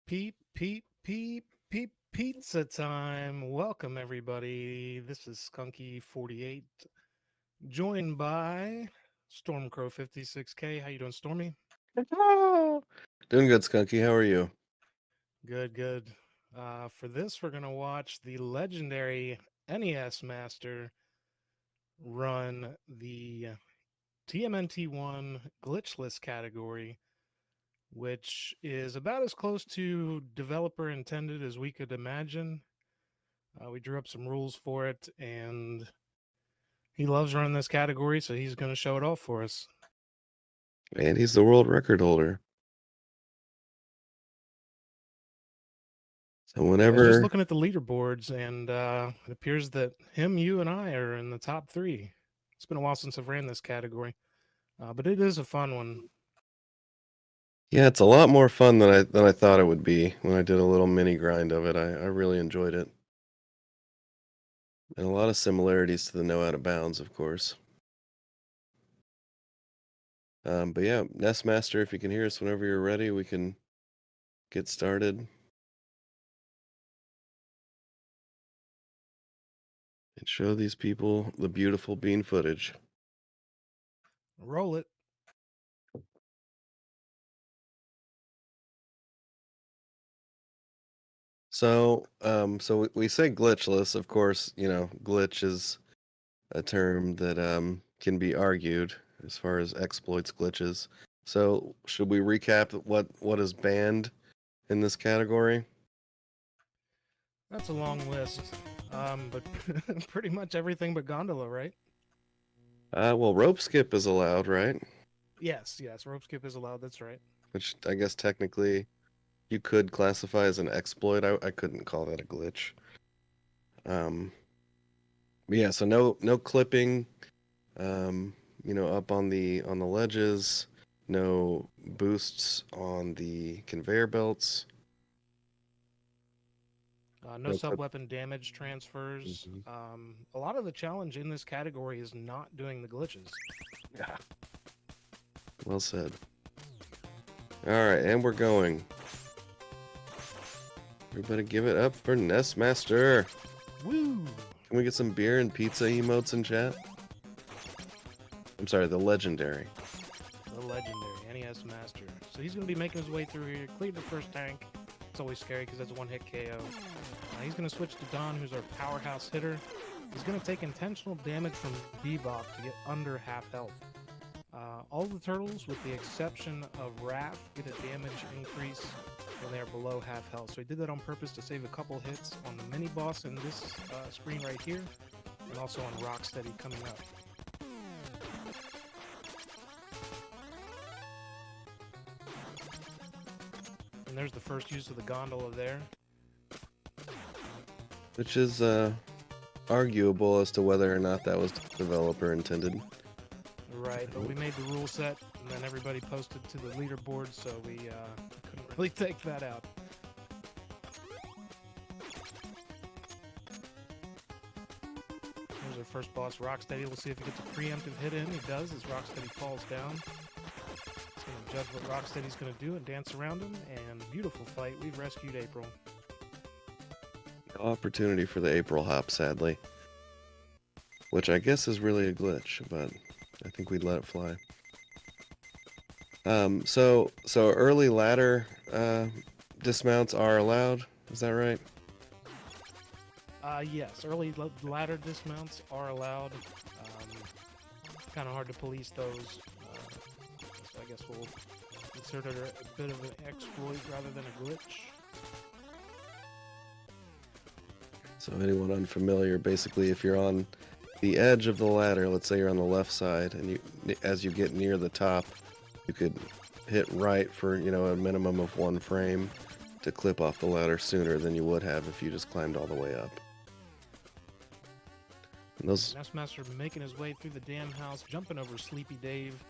Pizza time. Welcome, everybody. This is Skunky48, joined by Stormcrow56K. How you doing, Stormy? Hello. Doing good, Skunky. How are you? Good, good. For this, we're going to watch the legendary NES Master run the TMNT1 glitchless category, which is about as close to developer intended as we could imagine. We drew up some rules for it, and he loves running this category, so he's going to show it off for us. And he's the world record holder. So I was just whenever, looking at the leaderboards, and it appears that him, you, and I are in the top three. It's been a while since I've ran this category, but it is a fun one. yeah, it's a lot more fun than I thought it would be when I did a little mini grind of it. I really enjoyed it. And a lot of similarities to the No Out of Bounds, of course. But yeah, NESMaster, if you can hear us whenever you're ready, we can get started and show these people the beautiful bean footage. Roll it. So we say glitchless. Of course, glitch is a term that can be argued as far as exploits glitches. So should we recap what is banned in this category? That's a long list, but pretty much everything but gondola, right? Well, rope skip is allowed, right? Yes. Rope skip is allowed. That's right. Which I guess technically you could classify as an exploit. I couldn't call that a glitch. Um, but yeah, so no clipping. Up on the ledges. No boosts on the conveyor belts. No No sub clip. weapon damage transfers. Mhm. A lot of the challenge in this category is not doing the glitches. Yeah. Well said. All right, and we're going. Everybody give it up for NESMaster. Woo! Can we get some beer and pizza emotes in chat? I'm sorry, the legendary. The legendary NES Master. So he's going to be making his way through here. Cleared the first tank. It's always scary because that's a one-hit KO. He's going to switch to Don, who's our powerhouse hitter. He's going to take intentional damage from Bebop to get under half health. All the turtles, with the exception of Raph, get a damage increase when they are below half health. So he did that on purpose to save a couple hits on the mini-boss in this screen right here, and also on Rocksteady coming up. And there's the first use of the gondola there. Which is arguable as to whether or not that was developer intended. Right, but we made the rule set, and then everybody posted to the leaderboard, so we couldn't really take that out. Here's our first boss, Rocksteady. We'll see if he gets a preemptive hit in. He does, as Rocksteady falls down. He's going to judge what Rocksteady's going to do and dance around him, and beautiful fight. We've rescued April. No opportunity for the April hop, sadly. Which I guess is really a glitch, but I think we'd let it fly. So early ladder dismounts are allowed. Is that right? Yes, early ladder dismounts are allowed. Kind of hard to police those. So I guess we'll consider it a bit of an exploit rather than a glitch. So anyone unfamiliar, basically, if you're on the edge of the ladder, let's say you're on the left side, and as you get near the top, you could hit right for a minimum of 1 frame to clip off the ladder sooner than you would have if you just climbed all the way up. And those NESMaster making his way through the dam house, jumping over Sleepy Dave.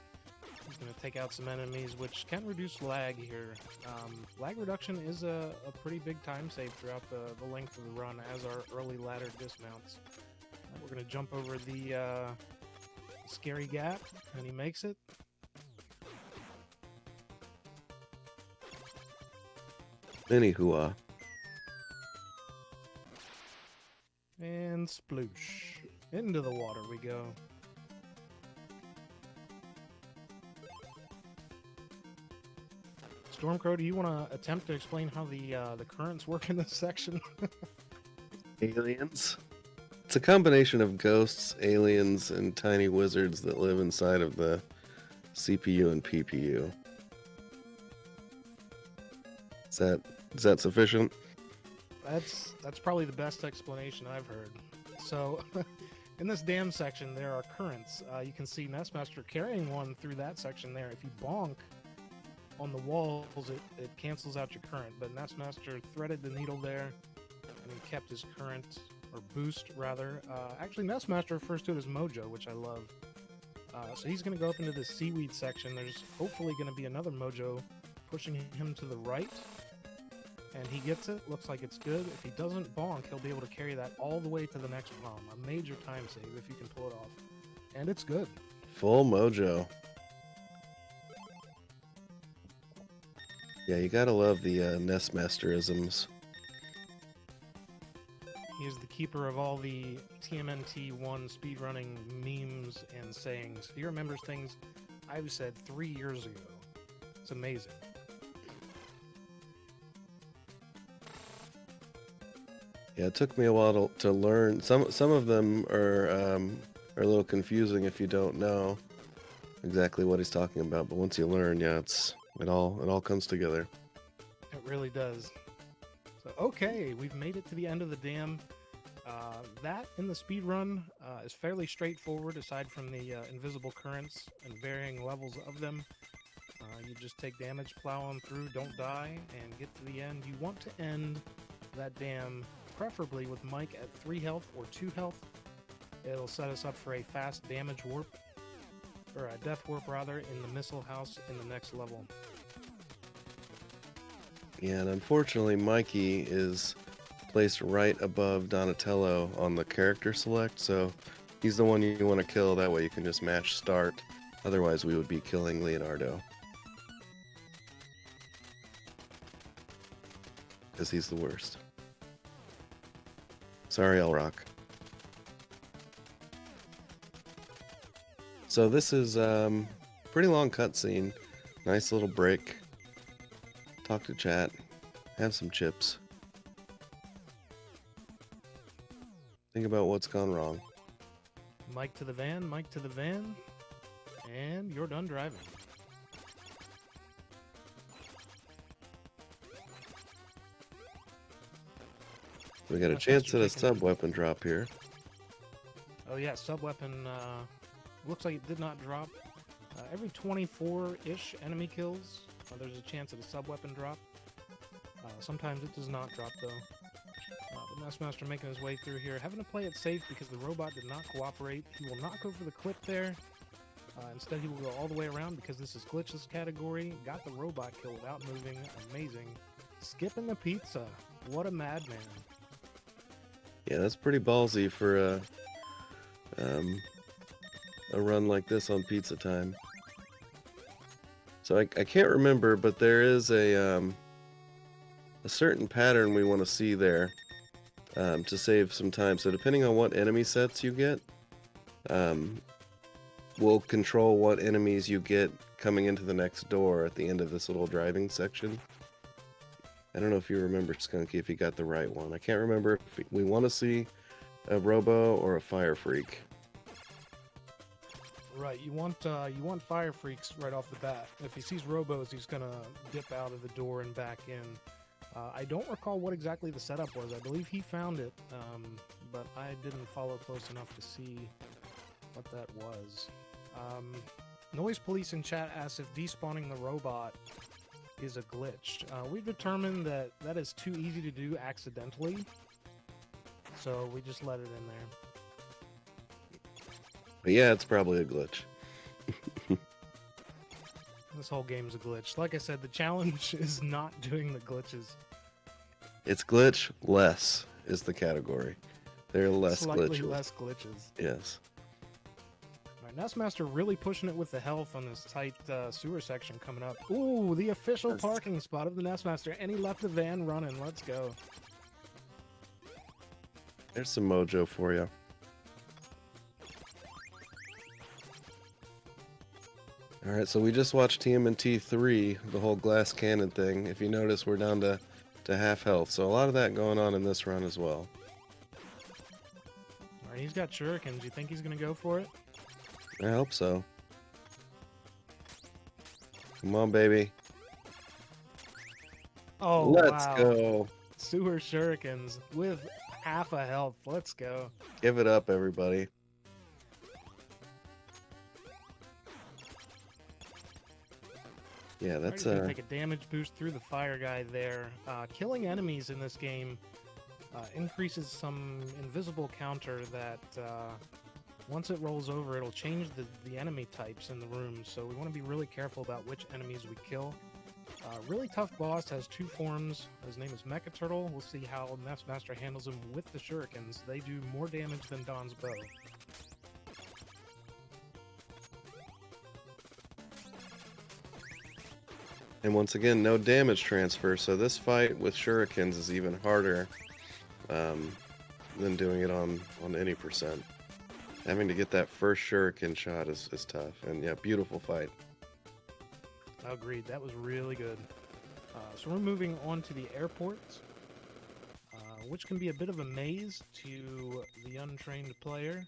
He's going to take out some enemies, which can reduce lag here. Lag reduction is a pretty big time save throughout the length of the run as our early ladder dismounts. We're going to jump over the scary gap, and he makes it. Anywho, And sploosh. Into the water we go. Stormcrow, do you want to attempt to explain how the currents work in this section? aliens. It's a combination of ghosts, aliens, and tiny wizards that live inside of the CPU and PPU. Is that sufficient? That's probably the best explanation I've heard. So, in this dam section, there are currents. You can see NESMaster carrying one through that section there. If you bonk on the walls, it cancels out your current. But NESMaster threaded the needle there, and he kept his current, or boost rather. Actually, NESMaster refers to it as mojo, which I love. So he's going to go up into the seaweed section. There's hopefully going to be another mojo pushing him to the right. And he gets it. Looks like it's good. If he doesn't bonk, he'll be able to carry that all the way to the next palm. A major time save if you can pull it off. And it's good. Full mojo. Yeah, you gotta love the NESMasterisms. He is the keeper of all the TMNT1 speedrunning memes and sayings. He remembers things I've said 3 years ago. It's amazing. Yeah, it took me a while to learn. Some of them are a little confusing if you don't know exactly what he's talking about. But once you learn, yeah, it all comes together. It really does. So okay, we've made it to the end of the dam. That in the speedrun is fairly straightforward, aside from the invisible currents and varying levels of them. You just take damage, plow on through, don't die, and get to the end. You want to end that dam preferably with Mike at 3 health or 2 health. It'll set us up for a fast damage warp, or a death warp rather, in the missile house in the next level. Yeah, and unfortunately, Mikey is placed right above Donatello on the character select, so he's the one you want to kill. That way you can just mash start. Otherwise, we would be killing Leonardo, because he's the worst. Sorry, Elrock. So this is pretty long cutscene. Nice little break. Talk to chat. Have some chips. Think about what's gone wrong. Mike to the van, and you're done driving. We got a chance at a sub-weapon drop here. Oh yeah, sub-weapon looks like it did not drop. Every 24-ish enemy kills, there's a chance at a sub-weapon drop. Sometimes it does not drop though. The NESMaster making his way through here, having to play it safe because the robot did not cooperate. He will not go for the clip there. Instead, he will go all the way around because this is glitchless category. Got the robot kill without moving. Amazing. Skipping the pizza. What a madman. Yeah, that's pretty ballsy for a run like this on pizza time. So I can't remember, but there is a certain pattern we want to see there to save some time. So depending on what enemy sets you get, we'll control what enemies you get coming into the next door at the end of this little driving section. I don't know if you remember, Skunky, if you got the right one. I can't remember if we want to see a Robo or a Fire Freak. Right, you want Fire Freaks right off the bat. If he sees Robos, he's gonna dip out of the door and back in. I don't recall what exactly the setup was. I believe he found it, but I didn't follow close enough to see what that was. Noise Police in chat asks if despawning the robot is a glitch. We've determined that that is too easy to do accidentally, so we just let it in there. But yeah, it's probably a glitch. This whole game's a glitch. Like I said, the challenge is not doing the glitches. It's glitch less is the category. There are less Slightly glitches. less glitches. Yes. All right, NESMaster really pushing it with the health on this tight sewer section coming up. Ooh, the official parking spot of the NESMaster, and he left the van running. Let's go. There's some mojo for you. All right, so we just watched TMNT 3, the whole glass cannon thing. If you notice, we're down to half health. So a lot of that going on in this run as well. All right, he's got shurikens. You think he's going to go for it? I hope so. Come on, baby. Oh, Let's wow. go. Sewer shurikens with half a health. Let's go. Give it up, everybody. Yeah, that's gonna take a damage boost through the fire guy there. Killing enemies in this game increases some invisible counter that once it rolls over, it'll change the enemy types in the room. So we want to be really careful about which enemies we kill. Really tough boss, has 2 forms. His name is Mecha Turtle. We'll see how NESMaster handles him with the shurikens. They do more damage than Don's bow. And once again, no damage transfer, so this fight with shurikens is even harder than doing it on any percent. Having to get that first shuriken shot is tough, and yeah, beautiful fight. Agreed, that was really good. So we're moving on to the airport, which can be a bit of a maze to the untrained player.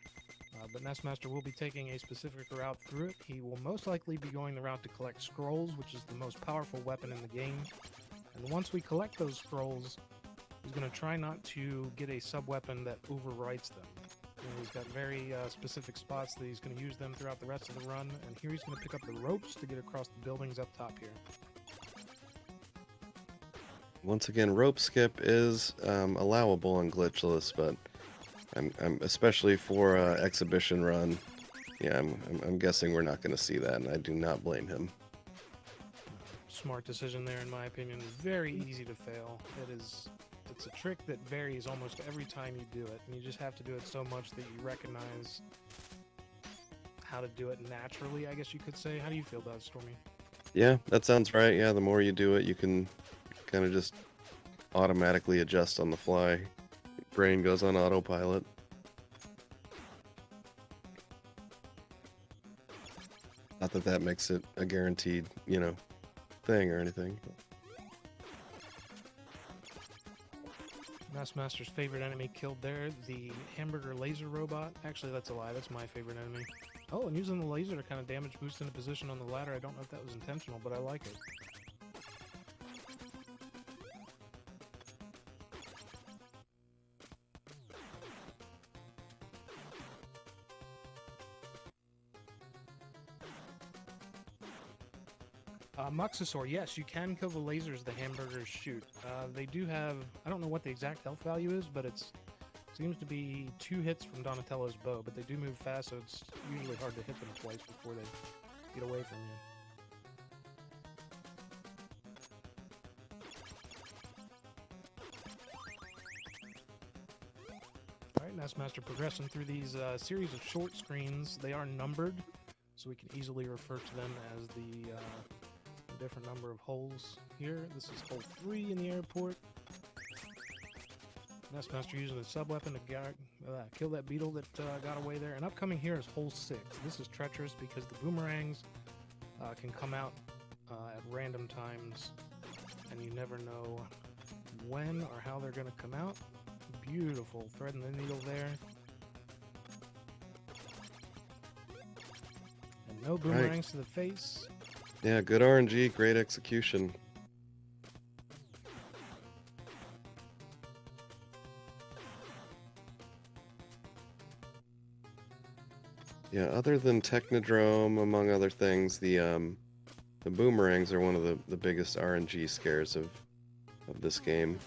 But NESMaster will be taking a specific route through it. He will most likely be going the route to collect scrolls, which is the most powerful weapon in the game. And once we collect those scrolls, he's going to try not to get a sub-weapon that overwrites them. And he's got very specific spots that he's going to use them throughout the rest of the run. And here he's going to pick up the ropes to get across the buildings up top here. Once again, rope skip is allowable on glitchless, but I'm especially for exhibition run. Yeah, I'm guessing we're not going to see that, and I do not blame him. Smart decision there, in my opinion. Very easy to fail. It's a trick that varies almost every time you do it, and you just have to do it so much that you recognize how to do it naturally, I guess you could say. How do you feel about it, Stormy? Yeah, that sounds right. Yeah, the more you do it, you can kind of just automatically adjust on the fly. Brain goes on autopilot. Not that that makes it a guaranteed, thing or anything. NESMaster's favorite enemy killed there, the hamburger laser robot. Actually, that's a lie. That's my favorite enemy. Oh, and using the laser to kind of damage boost into position on the ladder. I don't know if that was intentional, but I like it. Muxosaur, yes, you can kill the lasers the hamburgers shoot. They do have, I don't know what the exact health value is, but it seems to be 2 hits from Donatello's bow, but they do move fast, so it's usually hard to hit them twice before they get away from you. Alright, NESMaster progressing through these series of short screens. They are numbered, so we can easily refer to them as the different number of holes here. This is hole 3 in the airport. NESMaster using a sub-weapon to kill that beetle that got away there. And upcoming here is hole 6. This is treacherous because the boomerangs can come out at random times, and you never know when or how they're going to come out. Beautiful. Threading the needle there. And no boomerangs to the face. Yeah, good RNG, great execution. Yeah, other than Technodrome, among other things, the boomerangs are one of the biggest RNG scares of this game.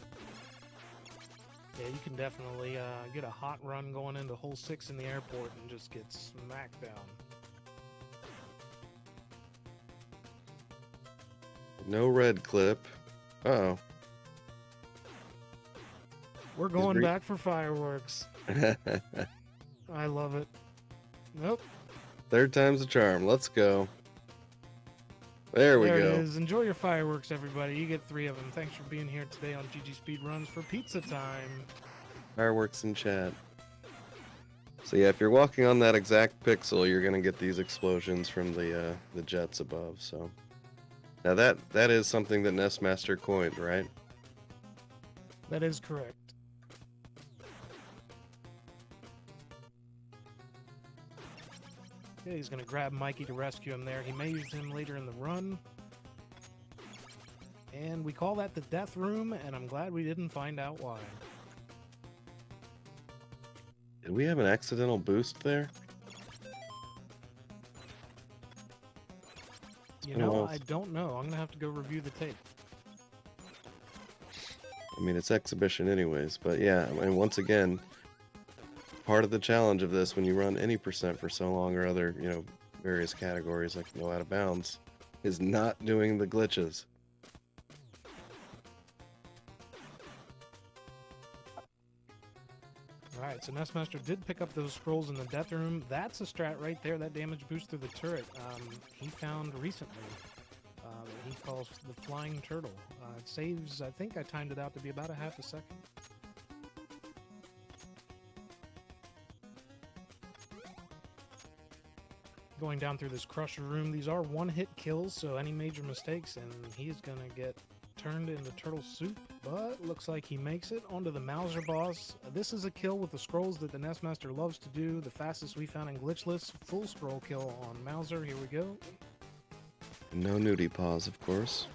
Yeah, you can definitely get a hot run going into hole 6 in the airport and just get smacked down. No red clip. Uh-oh. We're going back for fireworks. I love it. Nope. Third time's a charm. Let's go. There we There it go. is. Enjoy your fireworks, everybody. You get 3 of them. Thanks for being here today on GG Speedruns for pizza time. Fireworks in chat. So yeah, if you're walking on that exact pixel, you're gonna get these explosions from the jets above. So now that is something that NESMaster coined, right? That is correct. Okay, he's going to grab Mikey to rescue him there. He may use him later in the run. And we call that the death room, and I'm glad we didn't find out why. Did we have an accidental boost there? You know, I don't know. I'm going to have to go review the tape. I mean, it's exhibition anyways, but yeah, I mean, once again, part of the challenge of this when you run any percent for so long or other, various categories like no out of bounds, is not doing the glitches. Alright, so NESMaster did pick up those scrolls in the death room. That's a strat right there, that damage boost through the turret. He found recently that he calls the flying turtle. It saves, I think I timed it out to be about a half a second. Going down through this crusher room, these are one-hit kills, so any major mistakes and he's gonna get turned into turtle soup, but looks like he makes it onto the Mauser boss. This is a kill with the scrolls that the NESMaster loves to do, the fastest we found in glitchless. Full scroll kill on Mauser. Here we go. No nudie pause, of course.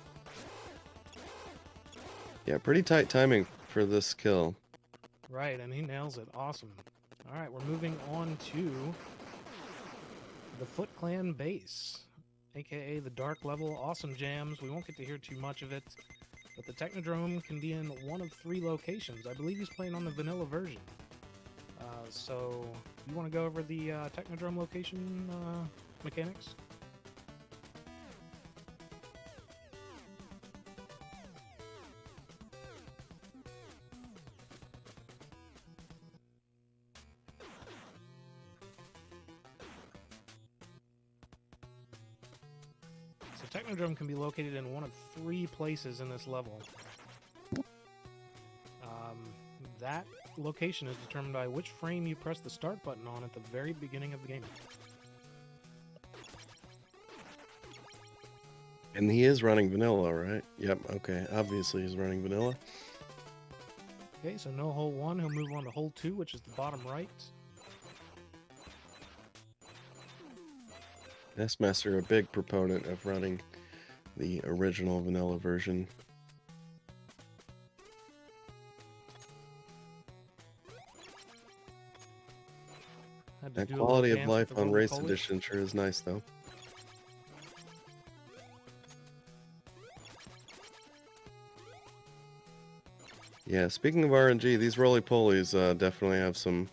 Yeah, pretty tight timing for this kill. Right, and he nails it. Awesome. Alright, we're moving on to the Foot Clan base, aka the dark level. Awesome jams. We won't get to hear too much of it, but the Technodrome can be in one of 3 locations. I believe he's playing on the vanilla version. So you want to go over the Technodrome location mechanics? Technodrome can be located in one of 3 places in this level. That location is determined by which frame you press the start button on at the very beginning of the game. And he is running vanilla, right? Yep, okay. Obviously he's running vanilla. Okay, so no hole 1, he'll move on to hole 2, which is the bottom right. NESMaster, a big proponent of running the original vanilla version. That quality of life on Race Edition sure is nice, though. Yeah, speaking of RNG, these roly-polies definitely have some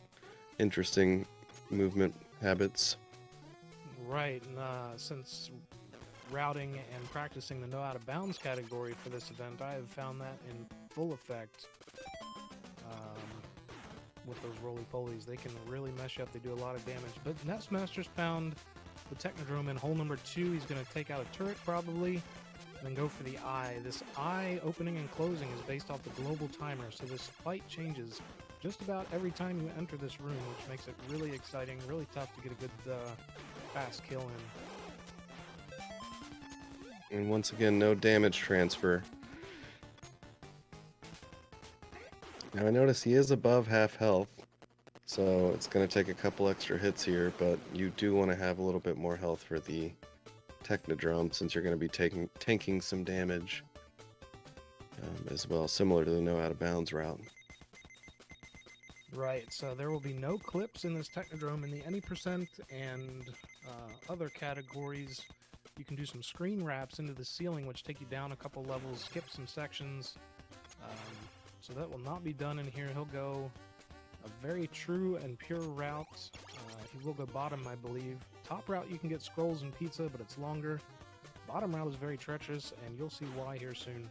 interesting movement habits. Right, and since routing and practicing the no out of bounds category for this event, I have found that in full effect with those roly-polies. They can really mess you up. They do a lot of damage. But NESMaster's found the Technodrome in hole number 2. He's going to take out a turret probably, and then go for the eye. This eye opening and closing is based off the global timer, so this fight changes just about every time you enter this room, which makes it really exciting, really tough to get a good fast kill in. And once again, no damage transfer. Now I notice he is above half health, so it's going to take a couple extra hits here, but you do want to have a little bit more health for the Technodrome since you're going to be tanking some damage as well, similar to the no out of bounds route. Right, so there will be no clips in this Technodrome in the any percent and other categories. You can do some screen wraps into the ceiling, which take you down a couple levels, skip some sections. So that will not be done in here. He'll go a very true and pure route. He will go bottom, I believe. Top route, you can get scrolls and pizza, but it's longer. Bottom route is very treacherous, and you'll see why here soon.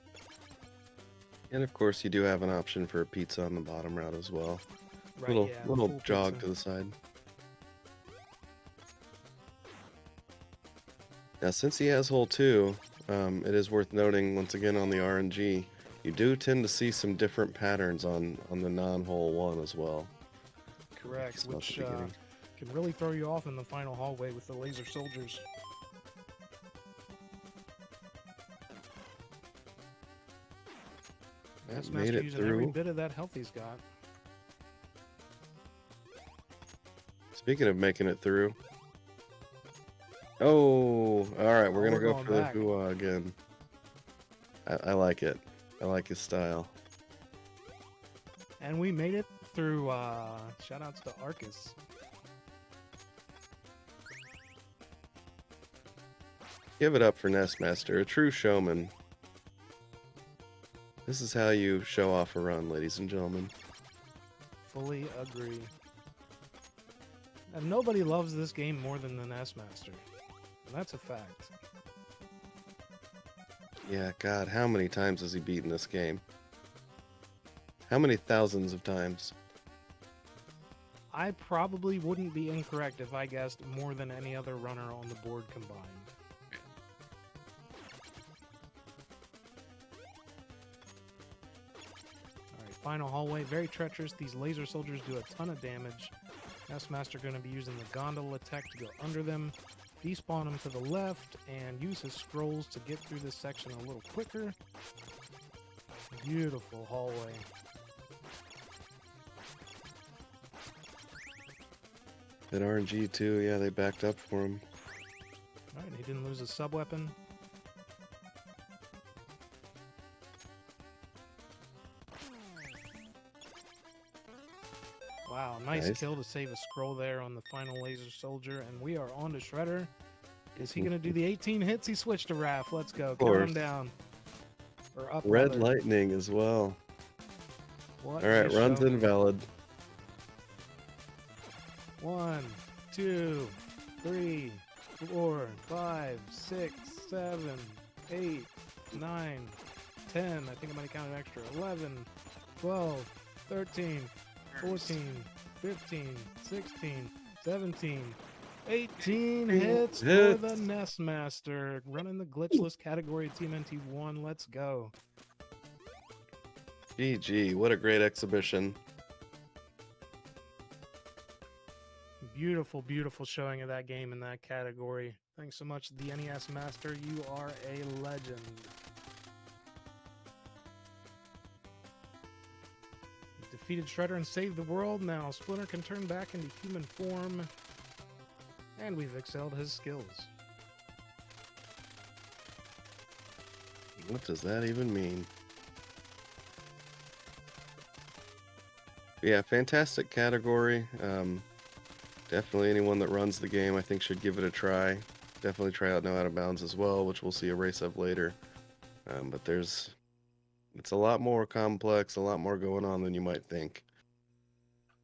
And of course, you do have an option for a pizza on the bottom route as well. Right, little yeah, little jog pizza to the side. Now, since he has hole 2, it is worth noting once again on the RNG, you do tend to see some different patterns on the non-hole 1 as well. Correct, Smell which at the beginning. can really throw you off in the final hallway with the laser soldiers. That NESMaster made it using every through. bit of that health he's got. Speaking of making it through. Oh, all right. We're Oh, gonna we're go going for the back. hoo-ah again. I like it. I like his style. And we made it through. Shout outs to Arcus. Give it up for NESMaster, a true showman. This is how you show off a run, ladies and gentlemen. Fully agree. And nobody loves this game more than the NESMaster. And that's a fact. Yeah, God, how many times has he beaten this game? How many thousands of times? I probably wouldn't be incorrect if I guessed more than any other runner on the board combined. Alright, final hallway. Very treacherous. These laser soldiers do a ton of damage. NESMaster going to be using the gondola tech to go under them, despawn them to the left, and use his scrolls to get through this section a little quicker. Beautiful hallway. That RNG too, yeah, they backed up for him. Alright, he didn't lose his sub-weapon. Wow, nice kill to save a scroll there on the final laser soldier, and we are on to Shredder. Is he going to do the 18 hits? He switched to Raph. Let's go. Count him down. Or up, Red rather. lightning as well. What All right, a run's showman. invalid. 1, 2, 3, 4, 5, 6, 7, 8, 9, 10. I think I might have counted extra. 11, 12, 13, 14, 15, 16, 17, 18 hits for the NESMaster. Running the glitchless category TMNT 1. Let's go. GG, what a great exhibition. Beautiful, beautiful showing of that game in that category. Thanks so much, the NESMaster. You are a legend. You defeated Shredder and saved the world. Now Splinter can turn back into human form. And we've excelled his skills. What does that even mean? Yeah, fantastic category. Definitely anyone that runs the game, I think, should give it a try. Definitely try out No Out of Bounds as well, which we'll see a race of later. But it's a lot more complex, a lot more going on than you might think.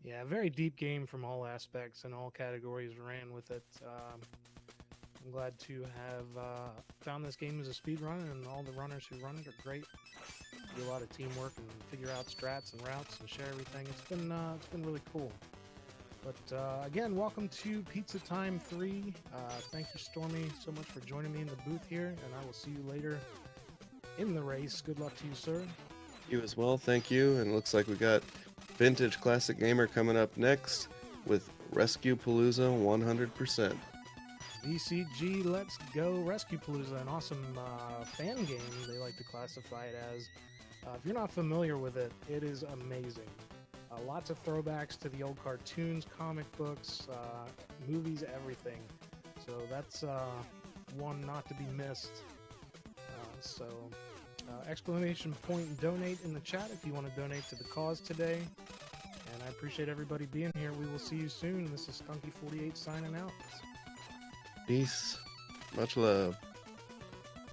Yeah, very deep game from all aspects and all categories ran with it. I'm glad to have found this game as a speed run, and all the runners who run it are great. Do a lot of teamwork and figure out strats and routes and share everything. It's been really cool. But again, welcome to Pizza Time 3. Thank you, Stormy, so much for joining me in the booth here, and I will see you later in the race. Good luck to you, sir. You as well, thank you. And it looks like we got Vintage Classic Gamer coming up next with Rescue Palooza 100%. VCG, let's go. Rescue Palooza, an awesome fan game, they like to classify it as. If you're not familiar with it, it is amazing. Lots of throwbacks to the old cartoons, comic books, movies, everything. So that's one not to be missed. Exclamation point donate in the chat if you want to donate to the cause today. And I appreciate everybody being here. We will see you soon. This is Skunky48 signing out. Peace. Much love.